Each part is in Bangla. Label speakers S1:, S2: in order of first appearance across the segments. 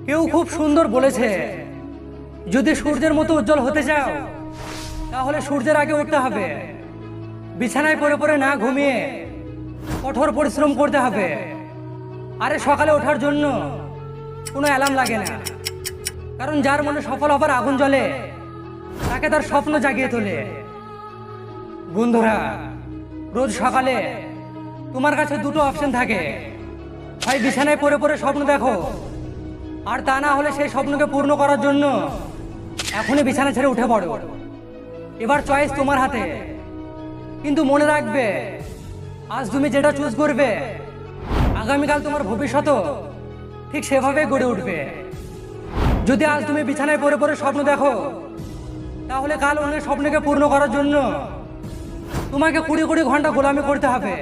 S1: কেউ খুব সুন্দর বলেছে, যদি সূর্যের মতো উজ্জ্বল হতে চাও তাহলে সূর্যের আগে উঠতে হবে। বিছানায় পড়ে পড়ে না ঘুমিয়ে কঠোর পরিশ্রম করতে হবে। আরে সকালে ওঠার জন্য কোনো অ্যালার্ম লাগে না, কারণ যার মনে সফল হবার আগুন জ্বলে তাকে তার স্বপ্ন জাগিয়ে তোলে। বন্ধুরা, রোজ সকালে তোমার কাছে দুটো অপশন থাকে, হয় বিছানায় পড়ে পড়ে স্বপ্ন দেখো, আর তা না হলে সেই স্বপ্নকে পূর্ণ করার জন্য এখনই বিছানা ছেড়ে উঠে পড়ো। এবার চয়েস তোমার হাতে, কিন্তু মনে রাখবে আজ তুমি যেটা চুজ করবে আগামীকাল তোমার ভবিষ্যৎও ঠিক সেভাবে গড়ে উঠবে। যদি আজ তুমি বিছানায় পড়ে পড়ে স্বপ্ন দেখো, তাহলে কাল অন্যের স্বপ্নকে পূর্ণ করার জন্য তোমাকে 20 ঘন্টা গোলামি করতে হবে।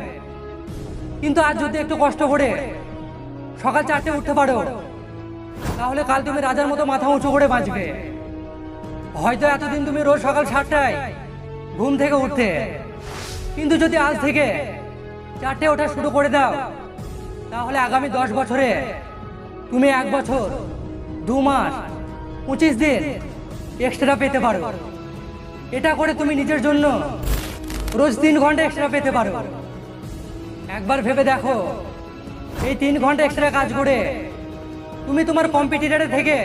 S1: কিন্তু আজ যদি একটু কষ্ট করে সকাল 4টে উঠতে পারো, তাহলে কাল তুমি রাজার মতো মাথা উঁচু করে বাঁচবে। হয়তো এতদিন তুমি রোজ সকাল 7টায় ঘুম থেকে উঠতে, কিন্তু যদি আজ থেকে 4টে ওঠা শুরু করে দাও, তাহলে আগামী 10 বছরে তুমি 1 বছর 2 মাস 25 দিন এক্সট্রা পেতে পারো। এটা করে তুমি নিজের জন্য রোজ 3 ঘন্টা এক্সট্রা পেতে পারো। একবার ভেবে দেখো, এই 3 ঘন্টা এক্সট্রা কাজ করে তুমি তোমার কম্পিটিটরের থেকে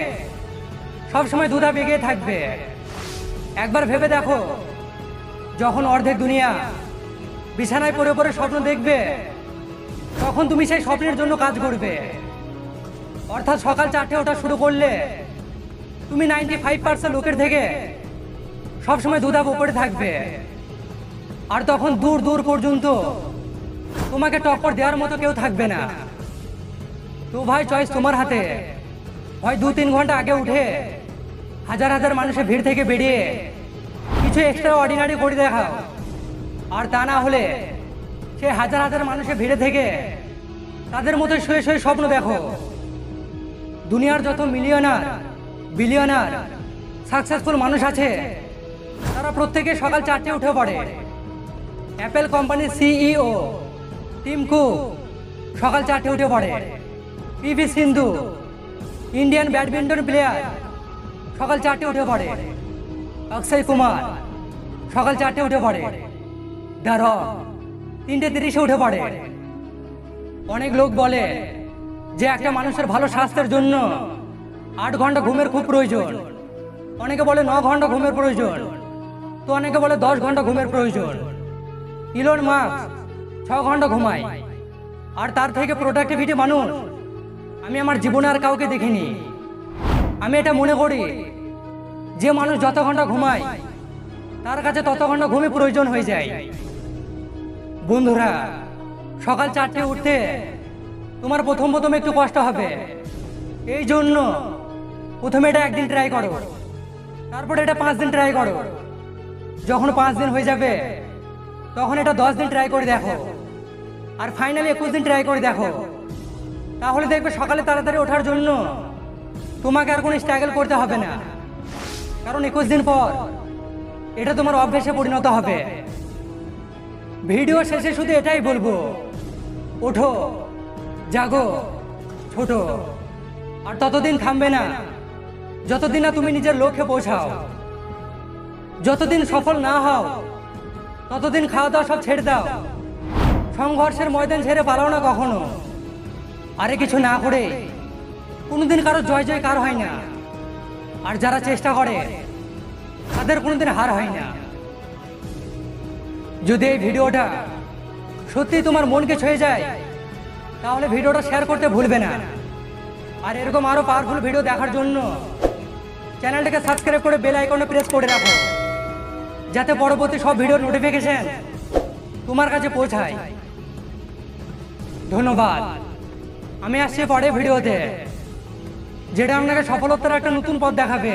S1: সবসময় দুধাপ এগিয়ে থাকবে। একবার ভেবে দেখো, যখন অর্ধেক দুনিয়া বিছানায় পড়ে পড়ে স্বপ্ন দেখবে, তখন তুমি সেই স্বপ্নের জন্য কাজ করবে। অর্থাৎ সকাল 4টে ওঠা শুরু করলে তুমি 95% লোকের থেকে সবসময় দুধাপ উপরে থাকবে। আর তখন দূর দূর পর্যন্ত তোমাকে টক্কর দেওয়ার মতো কেউ থাকবে না। তো ভাই, চয়েস তোমার হাতে। হয় 2-3 ঘন্টা আগে উঠে হাজার হাজার মানুষের ভিড় থেকে বেরিয়ে কিছু এক্সট্রা অর্ডিনারি করে দেখাও, আর তা না হলে সে হাজার হাজার মানুষের ভিড়ে থেকে তাদের মতো শুয়ে শুয়ে স্বপ্ন দেখো। দুনিয়ার যত মিলিয়নার, বিলিয়নার, সাকসেসফুল মানুষ আছে, তারা প্রত্যেকে সকাল 4টে উঠে পড়ে। অ্যাপেল কোম্পানির সিইও টিম কুক সকাল 4টে উঠে পড়ে। পিভি সিন্ধু, ইন্ডিয়ান ব্যাডমিন্টন প্লেয়ার, সকাল 4টে উঠে পড়ে। অক্ষয় কুমার সকাল 4টে উঠে পড়ে। দ্য রক 3:30-এ উঠে পড়ে। অনেক লোক বলে যে একটা মানুষের ভালো স্বাস্থ্যের জন্য 8 ঘন্টা ঘুমের খুব প্রয়োজন, অনেকে বলে 9 ঘন্টা ঘুমের প্রয়োজন, তো অনেকে বলে 10 ঘন্টা ঘুমের প্রয়োজন। ইলন মাস্ক 6 ঘন্টা ঘুমায়, আর তার থেকে প্রোডাক্টিভিটি মানুষ আমি আমার জীবনে আর কাউকে দেখিনি। আমি এটা মনে করি, যে মানুষ যত ঘন্টা ঘুমায় তার কাছে তত ঘন্টা ঘুমই প্রয়োজন হয়ে যায়। বন্ধুরা, সকাল 4টে উঠতে তোমার প্রথম একটু কষ্ট হবে। এই জন্য প্রথমে এটা 1 দিন ট্রাই করো, তারপরে এটা 5 দিন ট্রাই করো। যখন 5 দিন হয়ে যাবে, তখন এটা 10 দিন ট্রাই করে দেখো, আর ফাইনালি 21 দিন ট্রাই করে দেখো। তাহলে দেখবে সকালে তাড়াতাড়ি ওঠার জন্য তোমাকে আর কোনো স্ট্রাগল করতে হবে না, কারণ 21 দিন পর এটা তোমার অভ্যেসে পরিণত হবে। ভিডিও শেষে শুধু এটাই বলবো, ওঠো, জাগো, ছোট, আর ততদিন থামবে না যতদিন না তুমি নিজের লক্ষ্যে পৌঁছাও। যতদিন সফল না হও, ততদিন খাওয়া দাওয়া সব ছেড়ে দাও। সংঘর্ষের ময়দান ছেড়ে পালাও না কখনো। আরে কিছু না করে কোনোদিন কারো জয় জয়কার হয় না, আর যারা চেষ্টা করে তাদের কোনোদিন হার হয় না। যদি এই ভিডিওটা সত্যি তোমার মনকে ছুঁয়ে যায়, তাহলে ভিডিওটা শেয়ার করতে ভুলবে না। আর এরকম আরো পাওয়ারফুল ভিডিও দেখার জন্য চ্যানেলটাকে সাবস্ক্রাইব করে বেল আইকনে প্রেস করে রাখো, যাতে পরবর্তী সব ভিডিওর নোটিফিকেশন তোমার কাছে পৌঁছায়। ধন্যবাদ। আমি আসছি পরের ভিডিওতে, যেটা আপনাকে সফলতার একটা নতুন পথ দেখাবে।